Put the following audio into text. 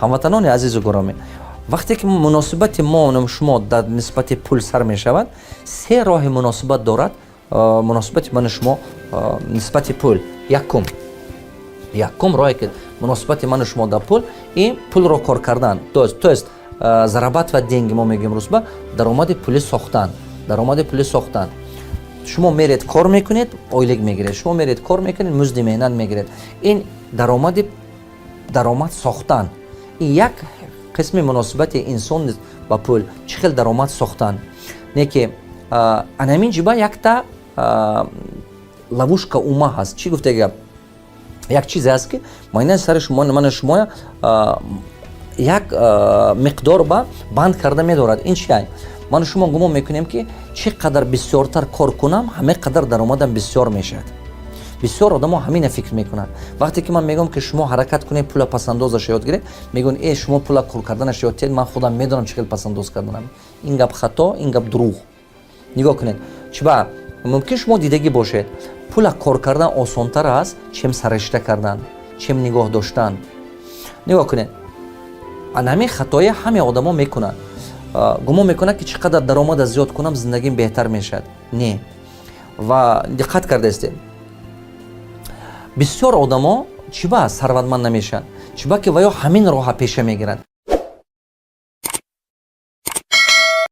ҳамватанони азизу гиромӣ, вақте ки муносибати мо шумо дар нисбати пул сар мешавад, се роҳи муносибат дорад муносибати мани шумо нисбати пул. Якум роҳе ки муносибати мани шумо дар пул, ин пулро кор кардан, то есть зарабатва денги мо мегӯем рӯзба даромади пулӣ сохтан. Шумо меред кор мекунед, ойлик мегиред, шумо меред кор мекунед, музди меҳнат мегиред. Ин даромад сохтан. Ин як қисми муносибати инсон ба пул. Чӣ хел даромад сохтан? Не ки анамин ҷиба якта лавушка ума ҳаст. Чӣ гуфта гап? Як чизе ҳаст ки майнаи сари мани шумо як миқдор ба банд карда медорад. Ин чӣ? Ман шумо гумон мекунем ки чӣ қадар бисёртар кор кунам, ҳаме қадар даромадам бисёр мешавад. Бисёр одамо ҳамина фикр мекунанд. Вақте ки ман мегӯям ки шумо ҳаракат кунед, пула пасандозаш ёд гиред, мегӯянд шумо пула кор карданаш ёд гиред, ман худам медонам чӣ хел пасандоз карданам. Ин гап хато, ин гап дурӯғ. Нигоҳ кунед. Чиба мумкин шумо дидагӣ бошед, пула кор кардан осонтар аст, чем саришта кардан, чем нигоҳ доштан. Нигоҳ кунед. Ҳамин хатоя ҳаме одамо мекунанд. гумон мекунад ки чӣ қадар даромада зиёд кунам зиндагим беҳтар мешавад. Не. Ва диққат кардаистед. Бисёр одамо чиба сарватманд намешаванд? Чиба ки ваё ҳамин роҳа пеша мегиранд.